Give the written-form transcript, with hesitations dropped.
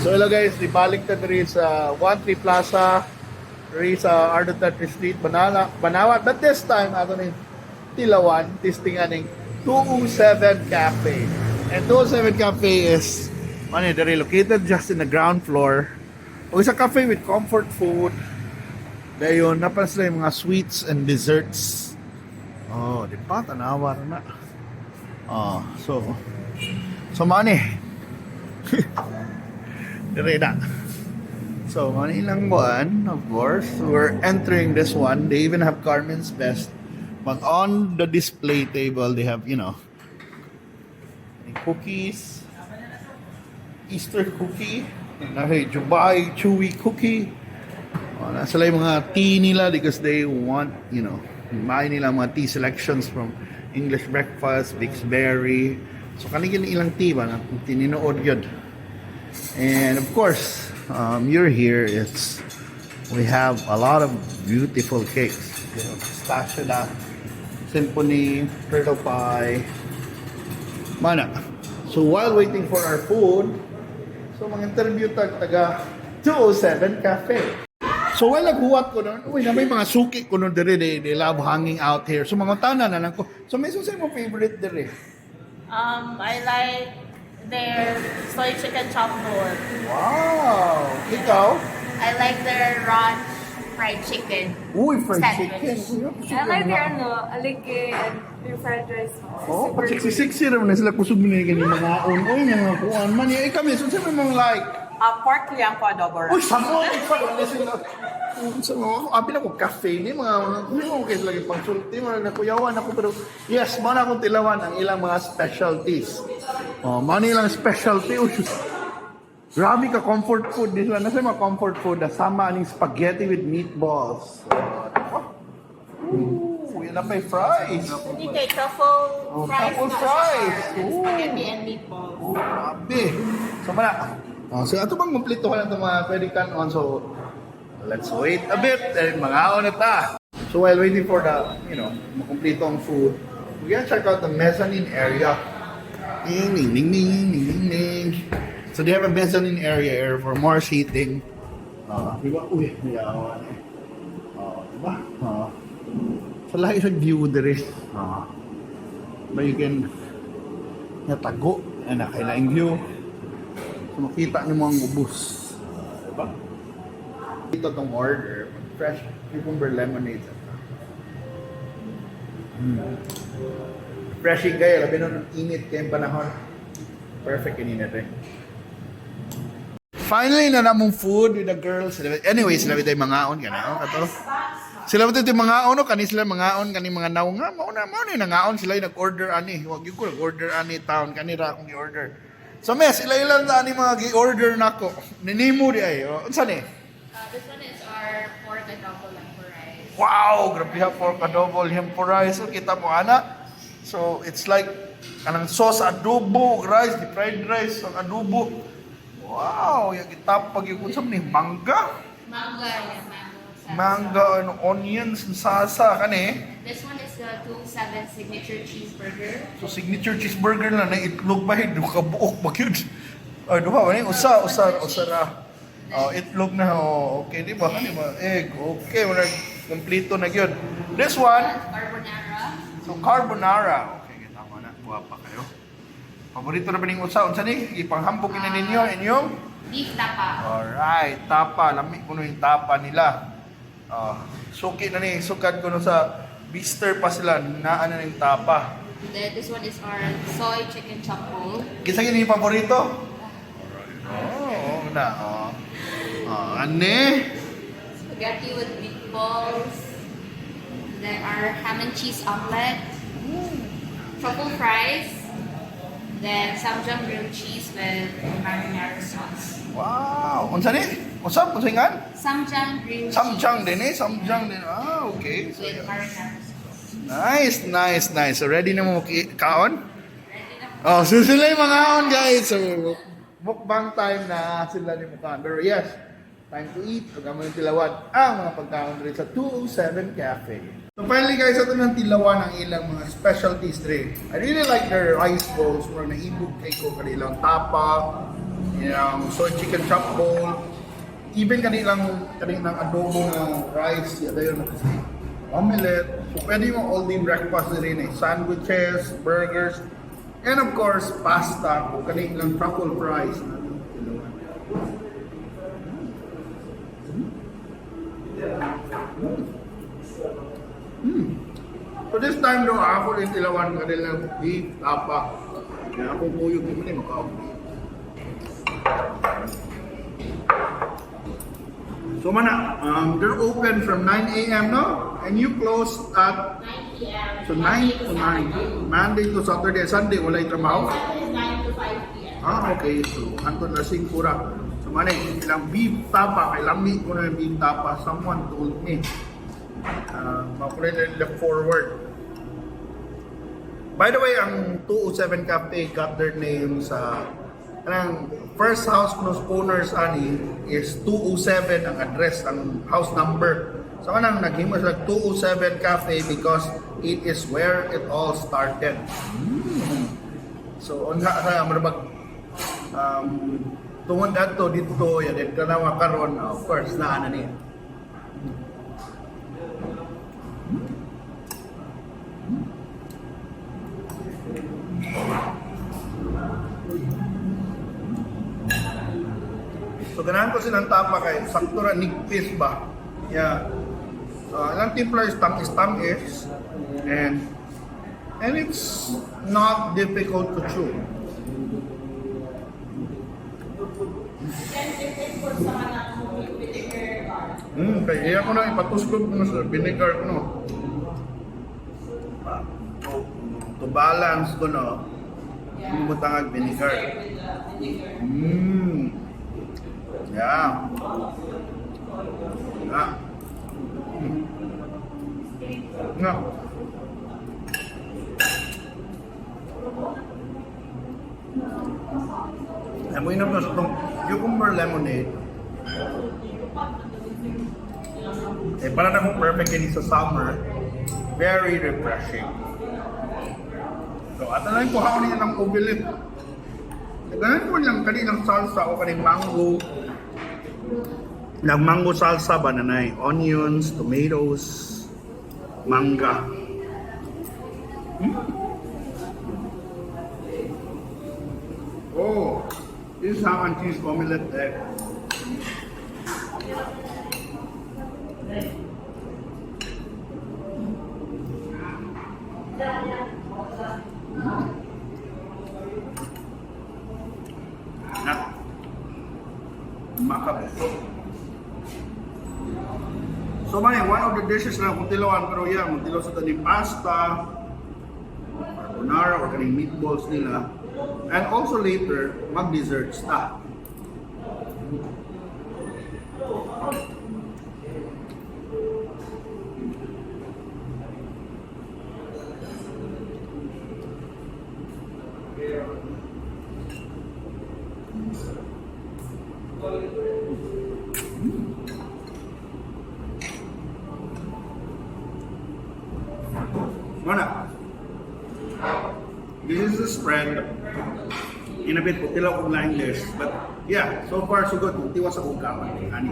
So hello guys, ibalik ta diri sa 13 Plaza, diri sa Ardentry Street, Banawa. But this time, ato ni Tilawan, testing aning 207 Cafe. And 207 Cafe is diri located just in the ground floor. O isa cafe with comfort food. Dayon, napas na yung mga sweets and desserts. Oh, di ba? Tanawa na. Oh, so money. Dire na. So, ilang buwan, of course, we're entering this one. They even have Carmen's Best. But on the display table, they have, cookies, Easter cookie, Dubai chewy cookie. Nasa lang yung mga tea nila because they want, may nila mga tea selections from English breakfast, Vicksberry. So, kanigin ilang tea ba na tininood yun. And of course, you're here. We have a lot of beautiful cakes. Pistachio, symphony, turtle pie, mana. So while waiting for our food, so mag-interview taga 207 Cafe. So while naghuwat ko nun, na may mga suki ko nun dire, they love hanging out here. So mga tanan na lang ko. So may susay mo favorite dire? I like their soy chicken chop bowl. Wow! Ikaw? I like their ranch fried chicken. Uy, fried Sandwich. chicken. I like their alike and your fried rice. Oh, pag sexy raman na sila kusog nila ganyan mga on. Uy, mga kuan man. Eh kami, so sila mga like. Pork liang po adobo Uy, rice. samo! Ikaw sila. Sa mga, apil ako, cafe ni mga kayo lagi pang sulti, mga nakuyawan ako, pero yes, mana akong tilawan ang ilang mga specialties. Oh, mana ilang specialty. Uy, grabe ka, comfort food. Nila, nasa mga comfort food, nasama aning spaghetti with meatballs. Ooh, yun na pa yung fries. Hindi kay truffle fries. Truffle na fries. siya. And spaghetti and meatballs. Oh, grabe. So, so, ito bang kumplito ka na itong mga pwede kanon? So, let's wait a bit. Mga na ta. So, while waiting for the, makumplito ang food, we gotta check out the mezzanine area. Ding, ding, ding, ding, ding, ding, ding. So, they have a mezzanine area here for more seating. Diba? Uy, mayawan eh. Diba? So, lahat isang view there is. But you can natago na kailaing view. So, makita niyo mo ang ubos. Diba? Ito tong order. Fresh cucumber lemonade. Freshing kayo. Labi nun, init kayong panahon. Perfect kanina rin. Finally, na namong food with the girls. Anyway, sila tayo mangaon. Sila tayo mangaon. Kani sila mangaon. Kani mga naong nga. Mauna yung nangaon. Sila yung nag-order ani. Huwag yung ko nag-order ani taon. Kanira akong i-order. So, mes, ilan na ani mga gi-order na ko. Ninimo di ay. Saan eh? This one is our pork adobo lampo rice. Wow! Grabe ha, pork adobo, lampo rice. So, kita mo, ana. So, it's like, kanang sauce adobo, rice, the fried rice, ang adobo. Wow! Yung itapag yung kunsam ni mangga. Manga, yeah, mango. Mangga, onions, sasa, kani. This one is the 207 signature cheeseburger. So, signature cheeseburger na itlog ba, hindi kabuok ba yun? Ay, duha, usara. Itlog na, okay, di ba? Kani ba? Egg, okay, wala, kompleto na yun. This one, Carbonara. so carbonara. Okay, kita mo na, guwapa kayo. Paborito na ba ning usa? Unsa ni? Ipanghambog na ninyo inyong? Beef tapa. Alright, tapa. Lamig ko yung tapa nila. Suki na ni, sukad ko no sa Bister pa sila, naan na yung tapa. Then this one is our soy chicken chop bowl. Kisa yun yung paborito? Na. Ane? Spaghetti with meatballs. Then our ham and cheese omelette. Truffle fries. Then samjang grilled cheese with marinara sauce. Wow! Unsa ni? Usap? Unsa nga? Samjang grilled Samjang cheese din eh. Samjang din. Okay. So, with marinara sauce. nice. So, ready na mo kaon? Ready na. So sila yung mga on guys. So, mukbang time na sila ni Mukan. Pero yes, time to eat. Pagkaman ng Tilawan ang mga pagkaon rin sa 207 Cafe. So finally guys, ito ng Tilawan ang ilang mga specialties rin. I really like their rice bowls. Mura na ibog cake ko, kanilang tapa, yung soy chicken chop bowl, even kanilang adobo na rice, yun na omelette. So pwede mo all-day breakfast na rin, sandwiches, burgers, and of course, pasta o kanilang truffle fries. So this time daw ako rin Tilawan kanilang beef, tapa. Kaya ako puyog naman eh, makaw. So mana, they're open from 9 a.m. no? And you close at 9 p.m. so 9 to 9. Monday to Saturday, Sunday, wala yung trabaho? Saturday is 9 to 5 p.m. Okay. So, hantod na singkura. So, manay, ilang beef tapa, kay lami ko na yung beef tapa. Someone told me. Makulit look forward. By the way, ang 207 Cafe got their name sa ang first house owners ani is 207 ang address, ang house number. So kanang naghimo sa 207 Cafe because it is where it all started. So unsa sa marabag tungod adto dito ya din kana karon of course na ana ni. So ganahan ko silang tapa kay sakto ra nigpis ba. Yeah. Ilang timpla is tamis and it's not difficult to chew. Kaya ko na ipatuslog ko sa vinegar ko no. To balance ko no. Butangag vinegar. Yeah. Yeah. No. Amoy na ba sa itong cucumber lemonade? Para na kung perfect yun sa summer. Very refreshing. So, at lang ko ako niya ng ubilit. Ganun ko lang kanilang salsa o kanilang mango. Mango salsa, bananay, onions, tomatoes, manga. Oh, this is ham and cheese omelette egg. So man, one of the dishes na Tilawan pero yan, Tilaw sa tanim pasta, carbonara or kaning meatballs nila. And also later, mag-desserts na. Mana? This is the spread. In a bit, putilaw kong line this. But yeah, so far so good. Tiwas sa kong kawan. Ani.